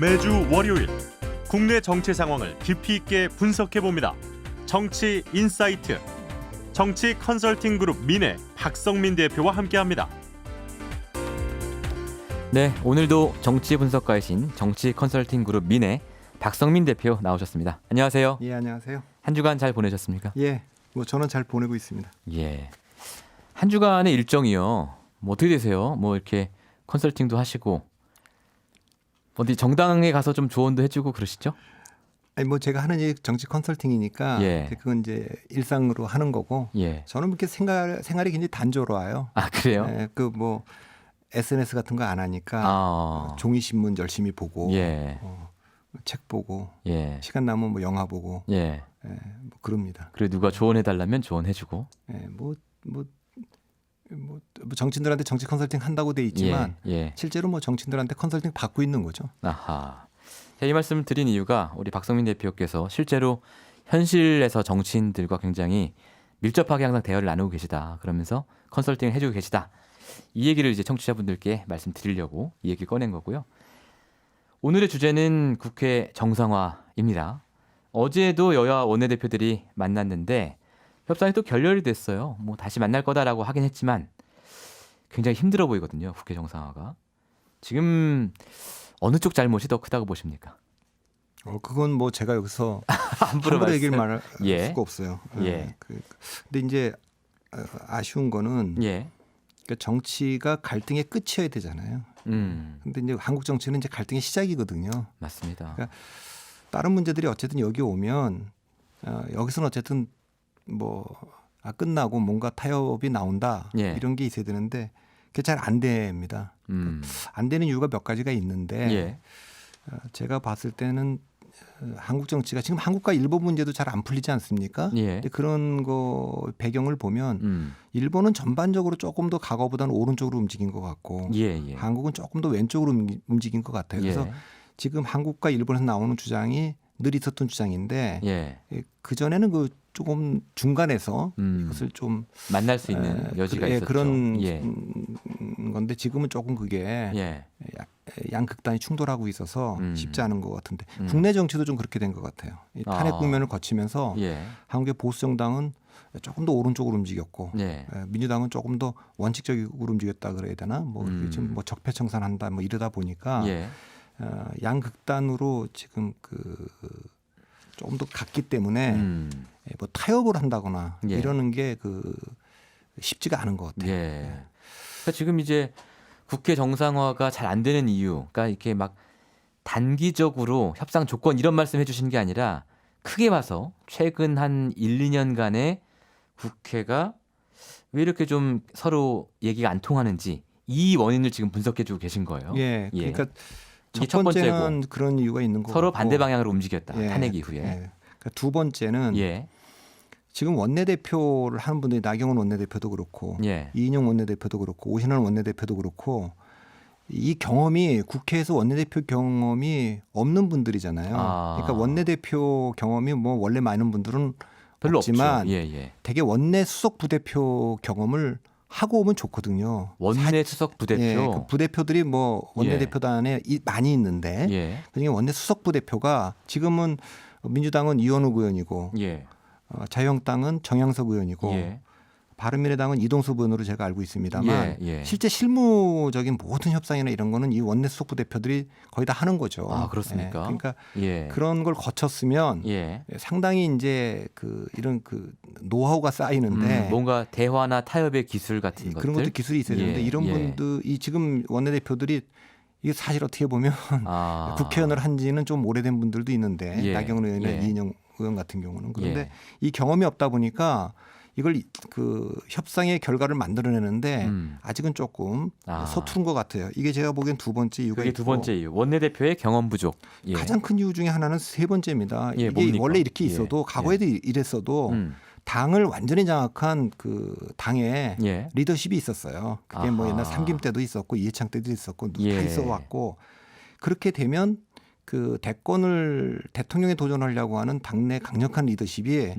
매주 월요일 국내 정치 상황을 깊이 있게 분석해 봅니다. 정치 인사이트. 정치 컨설팅 그룹 민의 박성민 대표와 함께합니다. 네, 오늘도 정치 분석가이신 정치 컨설팅 그룹 민의 박성민 대표 나오셨습니다. 안녕하세요. 예, 안녕하세요. 한 주간 잘 보내셨습니까? 예, 저는 잘 보내고 있습니다. 예. 한 주간의 일정이요. 뭐 어떻게 되세요? 뭐 이렇게 컨설팅도 하시고 어디 정당에 가서 좀 조언도 해주고 그러시죠? 아니 뭐 제가 하는 일 정치 컨설팅이니까 예. 그건 이제 일상으로 하는 거고. 예. 저는 이렇게 생활이 굉장히 단조로워요. 아, 그래요? 예, 그 뭐 SNS 같은 거 안 하니까 종이 신문 열심히 보고, 예. 책 보고, 예. 시간 나면 뭐 영화 보고, 예. 뭐 그럽니다. 그래 누가 조언해 달라면 조언해주고. 예, 뭐 정치인들한테 정치 컨설팅 한다고 돼 있지만 예. 실제로 뭐 정치인들한테 컨설팅 받고 있는 거죠. 아하. 자, 이 말씀 드린 이유가 우리 박성민 대표께서 실제로 현실에서 정치인들과 굉장히 밀접하게 항상 대화를 나누고 계시다. 그러면서 컨설팅을 해주고 계시다. 이 얘기를 이제 청취자분들께 말씀드리려고 이 얘기를 꺼낸 거고요. 오늘의 주제는 국회 정상화입니다. 어제도 여야 원내대표들이 만났는데 협상이 또 결렬이 됐어요. 뭐 다시 만날 거다라고 하긴 했지만 굉장히 힘들어 보이거든요. 국회 정상화가. 지금 어느 쪽 잘못이 더 크다고 보십니까? 그건 뭐 제가 여기서 함부로 함부로 얘기를 말할 예. 수가 없어요. 예. 근데 이제 아쉬운 거는 예. 그러니까 정치가 갈등의 끝이어야 되잖아요. 근데 이제 한국 정치는 이제 갈등의 시작이거든요. 맞습니다. 그러니까 다른 문제들이 어쨌든 여기 오면 여기서는 어쨌든 뭐 끝나고 뭔가 타협이 나온다 예. 이런 게 있어야 되는데 그게 잘 안 됩니다. 안 되는 이유가 몇 가지가 있는데 예. 제가 봤을 때는 한국 정치가 지금 한국과 일본 문제도 잘 안 풀리지 않습니까? 예. 근데 그런 거 배경을 보면 일본은 전반적으로 조금 더 과거보다는 오른쪽으로 움직인 것 같고 예. 한국은 조금 더 왼쪽으로 움직인 것 같아요. 그래서 예. 지금 한국과 일본에서 나오는 주장이 늘 있었던 주장인데 예. 그 전에는 그 조금 중간에서 이것을 좀 만날 수 있는 여지가 있었죠. 그런 예. 건데 지금은 조금 그게 예. 양극단이 충돌하고 있어서 쉽지 않은 것 같은데 국내 정치도 좀 그렇게 된 것 같아요. 이 탄핵 국면을 거치면서 예. 한국의 보수 정당은 조금 더 오른쪽으로 움직였고 예. 민주당은 조금 더 원칙적으로 움직였다 그래야 되나? 뭐 지금 뭐 적폐청산한다 뭐 이러다 보니까 예. 양극단으로 지금 조금 더 갔기 때문에 뭐 타협을 한다거나 예. 이러는 게 쉽지가 않은 것 같아요. 예. 그러니까 지금 이제 국회 정상화가 잘 안 되는 이유, 그러니까 이렇게 막 단기적으로 협상 조건 이런 말씀 해주시는 게 아니라 크게 봐서 최근 한 1, 2년간의 국회가 왜 이렇게 좀 서로 얘기가 안 통하는지 이 원인을 지금 분석해주고 계신 거예요. 예, 그러니까 이게 첫 번째는 번째고 그런 이유가 있는 거고 서로 반대 방향으로 움직였다. 예, 탄핵 이후에. 예. 그러니까 두 번째는 예. 지금 원내대표를 하는 분들이 나경원 원내대표도 그렇고 예. 이인영 원내대표도 그렇고 오신환 원내대표도 그렇고 이 경험이 국회에서 원내대표 경험이 없는 분들이잖아요. 그러니까 원내대표 경험이 뭐 원래 많은 분들은 별로 없지만 없죠. 예. 되게 원내 수석 부대표 경험을 하고 오면 좋거든요. 원내 수석 부대표. 예, 그 부대표들이 뭐 원내대표단에 많이 있는데 예. 그중에 원내 수석 부대표가 지금은 민주당은 이원욱 의원이고 예. 자유한국당은 정양석 의원이고 예. 바른미래당은 이동수 의원으로 제가 알고 있습니다만 예. 실제 실무적인 모든 협상이나 이런 거는 이 원내 수석 부대표들이 거의 다 하는 거죠. 아, 그렇습니까? 그러니까 예. 그런 걸 거쳤으면 예. 상당히 이제 이런 노하우가 쌓이는데 뭔가 대화나 타협의 기술 같은 것들 그런 것도 기술이 있어야 되는데 이런 분들이 지금 원내대표들이 이게 사실 어떻게 보면 국회의원을 한 지는 좀 오래된 분들도 있는데 나경원 의원이나 이인영 의원 같은 경우는 그런데 이 경험이 없다 보니까 이걸 협상의 결과를 만들어내는데 아직은 조금 서투른 것 같아요. 이게 제가 보기엔 두 번째 이유가 그게 있고 두 번째 이유. 원내대표의 경험 부족. 예. 가장 큰 이유 중에 하나는 세 번째입니다. 이게 뭡니까? 원래 이렇게 있어도 과거에도 이랬어도 당을 완전히 장악한 당의 리더십이 있었어요. 그게 뭐 옛날 삼김 때도 있었고 이해창 때도 있었고 다 있어 왔고 그렇게 되면 대통령에 도전하려고 하는 당내 강력한 리더십이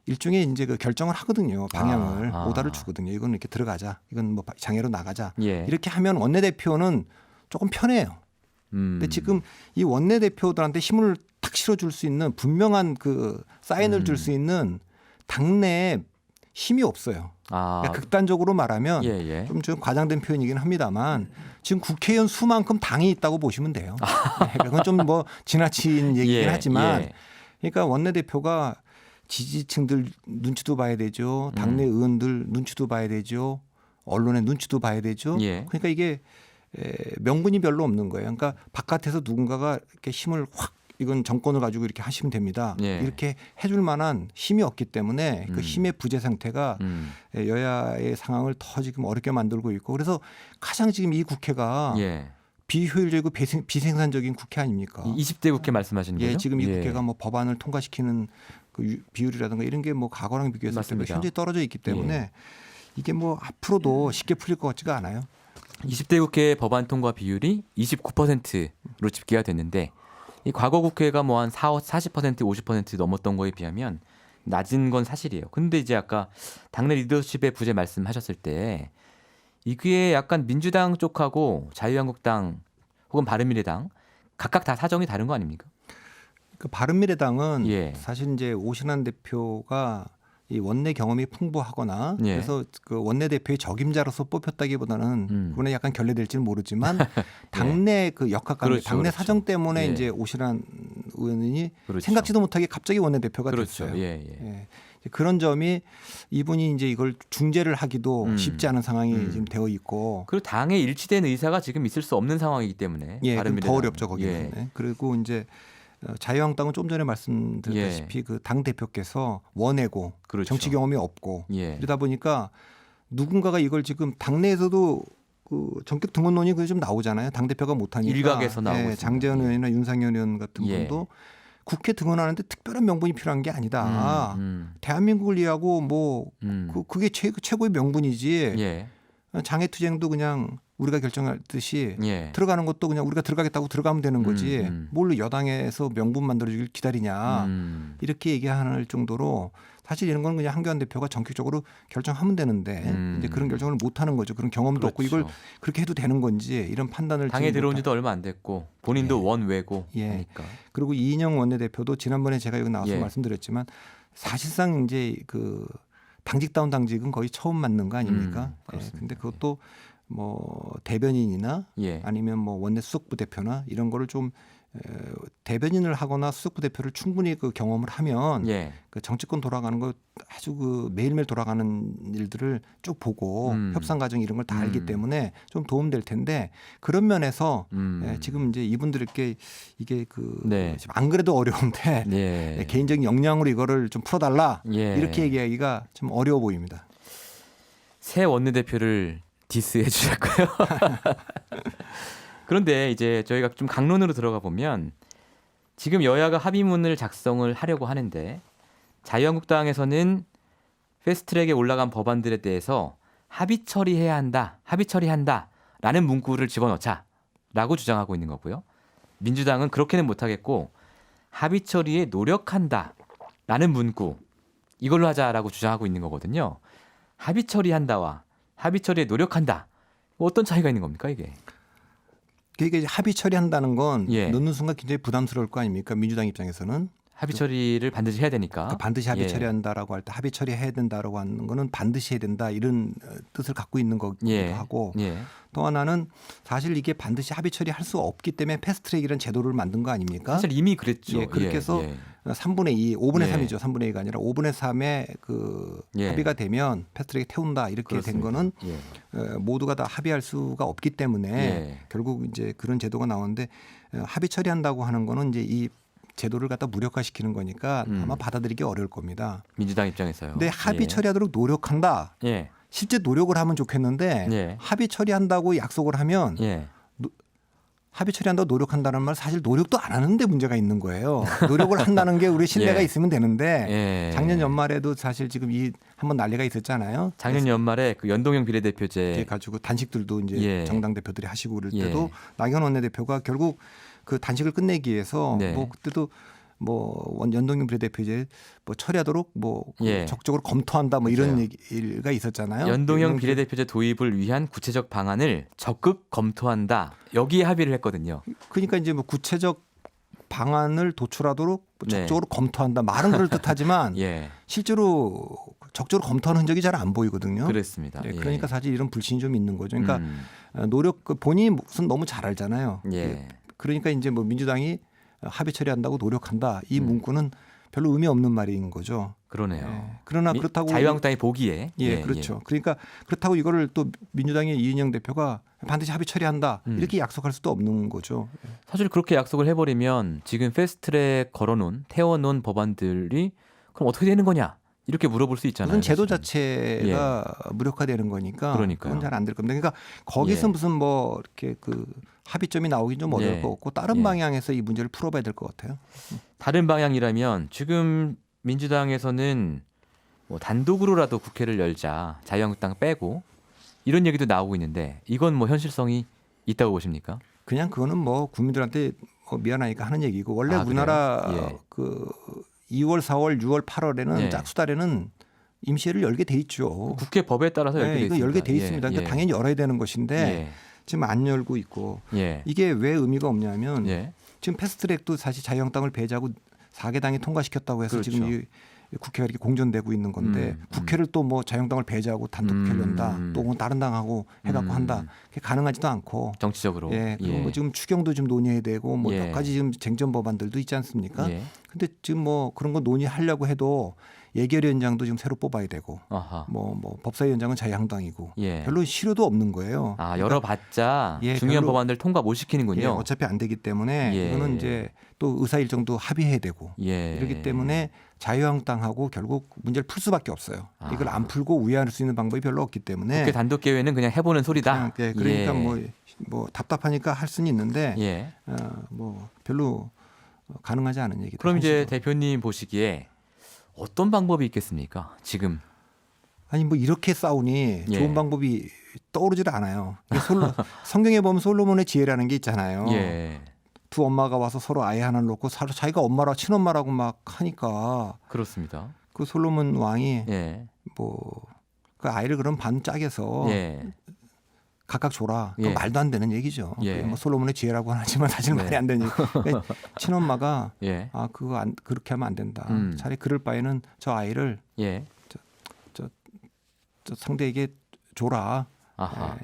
일종의 이제 결정을 하거든요. 방향을 오다를 주거든요. 이건 이렇게 들어가자. 이건 뭐 장애로 나가자. 이렇게 하면 원내대표는 조금 편해요. 근데 지금 이 원내대표들한테 힘을 탁 실어줄 수 있는 분명한 그 사인을 줄 수 있는 당내에 힘이 없어요. 그러니까 극단적으로 말하면 좀 과장된 표현이긴 합니다만 지금 국회의원 수만큼 당이 있다고 보시면 돼요. 그건 좀 뭐 지나친 얘기긴 하지만 그러니까 원내대표가 지지층들 눈치도 봐야 되죠. 당내 의원들 눈치도 봐야 되죠. 언론의 눈치도 봐야 되죠. 그러니까 이게 명분이 별로 없는 거예요. 그러니까 바깥에서 누군가가 이렇게 힘을 확 이건 정권을 가지고 이렇게 하시면 됩니다. 이렇게 해줄 만한 힘이 없기 때문에 그 힘의 부재 상태가 여야의 상황을 더 지금 어렵게 만들고 있고 그래서 가장 지금 이 국회가 비효율적이고 비생산적인 국회 아닙니까? 20대 국회 말씀하시는 거죠? 지금 이 국회가 뭐 법안을 통과시키는 그 비율이라든가 이런 게 뭐 과거랑 비교했을 때 현재 떨어져 있기 때문에 이게 뭐 앞으로도 쉽게 풀릴 것 같지가 않아요. 20대 국회 법안 통과 비율이 29%로 집계가 됐는데 이 과거 국회가 뭐 한 40%, 50% 넘었던 거에 비하면 낮은 건 사실이에요. 근데 이제 아까 당내 리더십의 부재 말씀하셨을 때 이게 약간 민주당 쪽하고 자유한국당 혹은 바른미래당 각각 다 사정이 다른 거 아닙니까? 그 바른미래당은 사실 이제 오신환 대표가 이 원내 경험이 풍부하거나 그래서 그 원내대표의 적임자로서 뽑혔다기보다는 그거는 약간 결례될지는 모르지만 당내 그 역학관계, 당내 사정 때문에 이제 오신환 의원이 생각지도 못하게 갑자기 원내대표가 됐어요. 그런 점이 이분이 이제 이걸 중재를 하기도 쉽지 않은 상황이 지금 되어 있고 그리고 당에 일치된 의사가 지금 있을 수 없는 상황이기 때문에 더 어렵죠 거기는. 그리고 이제 자유한국당은 좀 전에 말씀드렸다시피 그 당 대표께서 원외고 정치 경험이 없고 이러다 보니까 누군가가 이걸 지금 당내에서도 그 전격 등원론이 좀 나오잖아요. 당 대표가 못하니까 일각에서 나오고 장재현 의원이나 윤상현 의원 같은 분도 국회 등원하는데 특별한 명분이 필요한 게 아니다. 대한민국을 위하고 뭐 그게 최고의 명분이지. 장애투쟁도 그냥 우리가 결정하듯이 들어가는 것도 그냥 우리가 들어가겠다고 들어가면 되는 거지 뭘 여당에서 명분 만들어주길 기다리냐 이렇게 얘기할 정도로 사실 이런 건 그냥 한교안 대표가 전격적으로 결정하면 되는데 이제 그런 결정을 못 하는 거죠. 그런 경험도 없고 이걸 그렇게 해도 되는 건지 이런 판단을 당에 들어온 지도 얼마 안 됐고 본인도 원외고 하니까. 그리고 이인영 원내대표도 지난번에 제가 여기 나와서 말씀드렸지만 사실상 이제 그 당직다운 당직은 거의 처음 맡는 거 아닙니까? 근데 그것도 뭐 대변인이나 아니면 뭐 원내 수석부 대표나 이런 거를 좀 대변인을 하거나 수석부 대표를 충분히 그 경험을 하면 그 정치권 돌아가는 거 아주 그 매일매일 돌아가는 일들을 쭉 보고 협상 과정 이런 걸 다 알기 때문에 좀 도움될 텐데 그런 면에서 지금 이제 이분들께 이게 그 지금 안 그래도 어려운데 개인적인 역량으로 이거를 좀 풀어달라 이렇게 얘기하기가 좀 어려워 보입니다. 새 원내대표를 디스해 주셨고요. 그런데 이제 저희가 좀 강론으로 들어가 보면 지금 여야가 합의문을 작성을 하려고 하는데 자유한국당에서는 패스트트랙에 올라간 법안들에 대해서 합의 처리한다라는 문구를 집어넣자라고 주장하고 있는 거고요. 민주당은 그렇게는 못하겠고 합의 처리에 노력한다라는 문구 이걸로 하자라고 주장하고 있는 거거든요. 합의 처리한다와 합의 처리에 노력한다. 어떤 차이가 있는 겁니까 이게? 이게 합의 처리한다는 건 넣는 순간 굉장히 부담스러울 거 아닙니까? 민주당 입장에서는. 합의 처리를 반드시 해야 되니까. 그러니까 반드시 합의 처리한다라고 할 때 합의 처리해야 된다라고 하는 거는 반드시 해야 된다 이런 뜻을 갖고 있는 거기도 하고 또 하나는 사실 이게 반드시 합의 처리할 수 없기 때문에 패스트트랙이라는 제도를 만든 거 아닙니까? 사실 이미 그랬죠. 그렇게 해서 3분의 2, 5분의 3이죠. 3분의 2가 아니라 5분의 3의 그 합의가 되면 패스트트랙에 태운다 이렇게 그렇습니다. 된 거는 모두가 다 합의할 수가 없기 때문에 결국 이제 그런 제도가 나오는데 합의 처리한다고 하는 거는 이제 이 제도를 갖다 무력화시키는 거니까 아마 받아들이기 어려울 겁니다. 민주당 입장에서요. 근데 합의 처리하도록 노력한다. 실제 노력을 하면 좋겠는데 합의 처리한다고 약속을 하면 합의 처리한다고 노력한다는 말 사실 노력도 안 하는데 문제가 있는 거예요. 노력을 한다는 게 우리 신뢰가 있으면 되는데 작년 연말에도 사실 지금 이 한번 난리가 있었잖아요. 작년 연말에 그 연동형 비례대표제 가지고 단식들도 이제 정당 대표들이 하시고 그럴 때도 나경원 원내대표가 결국 그 단식을 끝내기 위해서 뭐 그때도 연동형 비례대표 이제 뭐 처리하도록 예. 적극적으로 검토한다 뭐 이런 맞아요. 얘기가 있었잖아요. 연동형 비례대표제 도입을 위한 구체적 방안을 적극 검토한다. 여기에 합의를 했거든요. 그러니까 이제 뭐 구체적 방안을 도출하도록 네. 적극적으로 검토한다. 말은 그럴 듯하지만 예. 실제로 적극적으로 검토하는 흔적이 잘 안 보이거든요. 그렇습니다. 네, 예. 그러니까 사실 이런 불신이 좀 있는 거죠. 그러니까 노력 본인이 무슨 너무 잘 알잖아요. 예. 그러니까 이제 뭐 민주당이 합의 처리한다고 노력한다. 이 문구는 별로 의미 없는 말인 거죠. 그러네요. 예. 그러나 그렇다고 자유한국당이 보기에 그렇죠. 그러니까 그렇다고 이거를 또 민주당의 이인영 대표가 반드시 합의 처리한다 이렇게 약속할 수도 없는 거죠. 사실 그렇게 약속을 해버리면 지금 패스트트랙 걸어놓은 태워놓은 법안들이 그럼 어떻게 되는 거냐 이렇게 물어볼 수 있잖아요. 무슨 제도 자체가 무력화되는 거니까 그러니까요. 그건 잘 안 될 겁니다. 그러니까 거기서 무슨 뭐 이렇게 그 합의점이 나오긴 좀 어려울 것 같고 다른 방향에서 이 문제를 풀어봐야 될 것 같아요. 다른 방향이라면 지금 민주당에서는 뭐 단독으로라도 국회를 열자 자유한국당 빼고 이런 얘기도 나오고 있는데 이건 뭐 현실성이 있다고 보십니까? 그냥 그거는 뭐 국민들한테 미안하니까 하는 얘기고 원래 우리나라 그 2월, 4월, 6월, 8월에는 짝수달에는 임시회를 열게 돼 있죠. 국회 법에 따라서 열게 돼 있습니다. 이거 열게 돼 있습니다. 그러니까 당연히 열어야 되는 것인데 지금 안 열고 있고 이게 왜 의미가 없냐면 지금 패스트트랙도 사실 자유한국당을 배제하고 4개 당이 통과시켰다고 해서 그렇죠. 지금 이 국회가 이렇게 공전되고 있는 건데 국회를 또 뭐 자유한국당을 배제하고 단독 국회를 연다 또 뭐 다른 당하고 해갖고 한다 그게 가능하지도 않고 정치적으로 그리고 뭐 지금 추경도 좀 논의해야 되고 뭐 몇 가지 지금 쟁점 법안들도 있지 않습니까? 근데 지금 뭐 그런 거 논의하려고 해도 예결위원장도 지금 새로 뽑아야 되고 뭐 법사위원장은 자유한국당이고 별로 실효도 없는 거예요. 열어봤자 중요한 법안들 통과 못 시키는군요. 어차피 안 되기 때문에 이거는 이제 또 의사 일정도 합의해야 되고 이렇기 때문에 자유한국당하고 결국 문제를 풀 수밖에 없어요. 이걸 안 풀고 우회할 수 있는 방법이 별로 없기 때문에 국회 단독 개회는 그냥 해보는 소리다. 그러니까 뭐 답답하니까 할 수는 있는데 뭐 별로 가능하지 않은 얘기죠. 그럼 이제 대표님 보시기에 어떤 방법이 있겠습니까? 지금 아니 뭐 이렇게 싸우니 좋은 방법이 떠오르질 않아요. 성경에 보면 솔로몬의 지혜라는 게 있잖아요. 두 엄마가 와서 서로 아이 하나를 놓고 서로 자기가 엄마라고 친엄마라고 막 하니까 그렇습니다. 그 솔로몬 왕이 뭐 그 아이를 그럼 반 짝에서 각각 줘라. 그 말도 안 되는 얘기죠. 뭐 솔로몬의 지혜라고는 하지만 사실 말이 안 되는 얘기. 그러니까 친엄마가 그거 그렇게 하면 안 된다. 차라리 그럴 바에는 저 아이를 저 상대에게 줘라.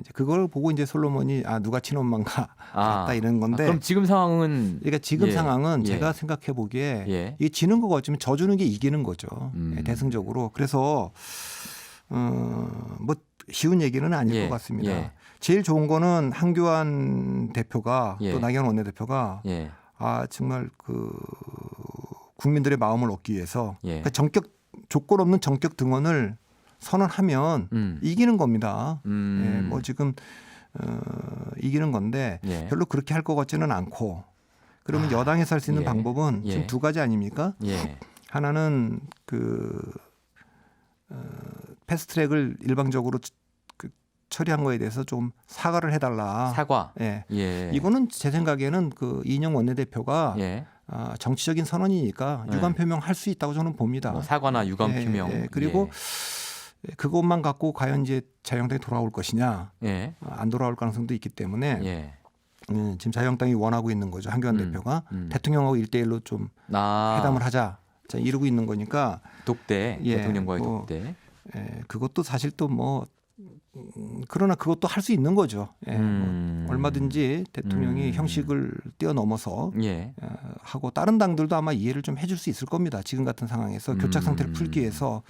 이제 그걸 보고 이제 솔로몬이 누가 친엄마인가 같다 이런 건데. 그럼 지금 상황은 그러니까 지금 상황은 제가 생각해 보기에 이게 지는 거가 어쩌면 져주는 게 이기는 거죠. 대승적으로. 그래서 뭐 쉬운 얘기는 아닐 것 같습니다. 제일 좋은 거는 한교안 대표가 또 나경원 원내대표가 정말 그 국민들의 마음을 얻기 위해서 그러니까 조건 없는 전격 등원을 선언하면 이기는 겁니다. 뭐 지금 이기는 건데 별로 그렇게 할 것 같지는 않고 그러면 여당에서 할 수 있는 방법은 지금 두 가지 아닙니까? 하나는 그 패스트트랙을 일방적으로 처리한 거에 대해서 좀 사과를 해달라. 사과. 이거는 제 생각에는 그 이인영 원내대표가 정치적인 선언이니까 유감 표명할 수 있다고 저는 봅니다. 뭐 사과나 유감 표명. 그리고 그것만 갖고 과연 이제 자유한국당이 돌아올 것이냐, 안 돌아올 가능성도 있기 때문에 지금 자유한국당이 원하고 있는 거죠. 한교안 대표가 대통령하고 1대1로 좀 회담을 하자. 자, 이러고 있는 거니까. 독대, 대통령과의 독대. 그것도 사실 또 뭐 그러나 그것도 할 수 있는 거죠. 뭐 얼마든지 대통령이 형식을 뛰어넘어서 하고 다른 당들도 아마 이해를 좀 해줄 수 있을 겁니다. 지금 같은 상황에서 교착 상태를 풀기 위해서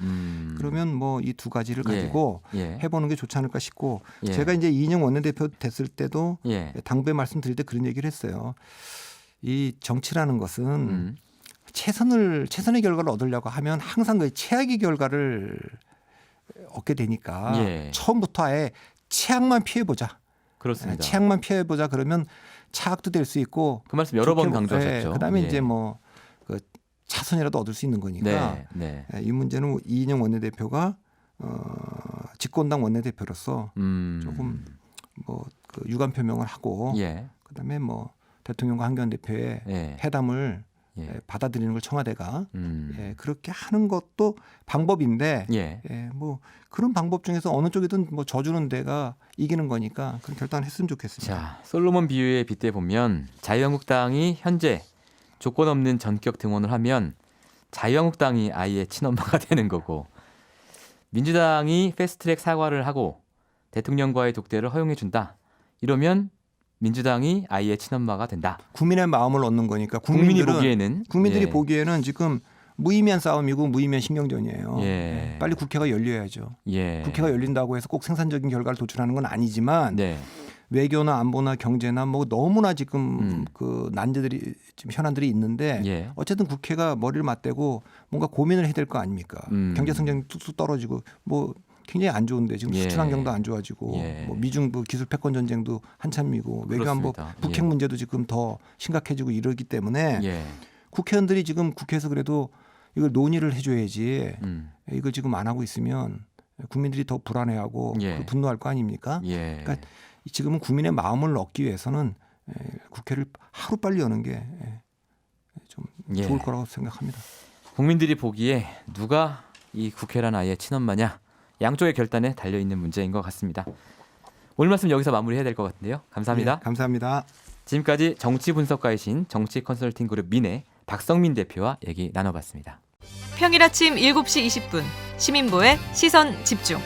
그러면 뭐 이 두 가지를 가지고 해보는 게 좋지 않을까 싶고 제가 이제 이인영 원내대표 됐을 때도 당부에 말씀드릴 때 그런 얘기를 했어요. 이 정치라는 것은 최선의 결과를 얻으려고 하면 항상 그 최악의 결과를 얻게 되니까 처음부터 아예 최악만 피해보자. 그렇습니다. 최악만 피해보자 그러면 차악도 될 수 있고 그 말씀 여러 번 강조하셨죠. 그다음에 이제 뭐 그 차선이라도 얻을 수 있는 거니까 이 문제는 이인영 원내대표가 집권당 원내대표로서 조금 뭐 그 유감 표명을 하고 그다음에 뭐 대통령과 한교안 대표의 회담을 받아들이는 걸 청와대가 그렇게 하는 것도 방법인데 뭐 그런 방법 중에서 어느 쪽이든 뭐 져주는 데가 이기는 거니까 그런 결단을 했으면 좋겠습니다. 자, 솔로몬 비유에 빗대 보면 자유한국당이 현재 조건 없는 전격 등원을 하면 자유한국당이 아이의 친엄마가 되는 거고 민주당이 패스트트랙 사과를 하고 대통령과의 독대를 허용해 준다. 이러면 민주당이 아이의 친엄마가 된다. 국민의 마음을 얻는 거니까 국민들이 보기에는 지금 무의미한 싸움이고 무의미한 신경전이에요. 빨리 국회가 열려야죠. 국회가 열린다고 해서 꼭 생산적인 결과를 도출하는 건 아니지만 외교나 안보나 경제나 뭐 너무나 지금 그 난제들이 지금 현안들이 있는데 어쨌든 국회가 머리를 맞대고 뭔가 고민을 해야 될 거 아닙니까? 경제 성장이 뚝뚝 떨어지고 뭐 굉장히 안 좋은데 지금 수출 환경도 안 좋아지고 뭐 미중 기술 패권 전쟁도 한참이고 외교안보 북핵 문제도 지금 더 심각해지고 이러기 때문에 국회의원들이 지금 국회에서 그래도 이걸 논의를 해줘야지 이걸 지금 안 하고 있으면 국민들이 더 불안해하고 분노할 거 아닙니까? 그러니까 지금은 국민의 마음을 얻기 위해서는 국회를 하루 빨리 여는 게 좀 좋을 거라고 생각합니다. 국민들이 보기에 누가 이 국회란 아이의 친엄마냐? 양쪽의 결단에 달려있는 문제인 것 같습니다. 오늘 말씀 여기서 마무리해야 될 것 같은데요. 감사합니다. 감사합니다. 지금까지 정치 분석가이신 정치 컨설팅 그룹 민의 박성민 대표와 얘기 나눠봤습니다. 평일 아침 7시 20분 시민보의 시선 집중.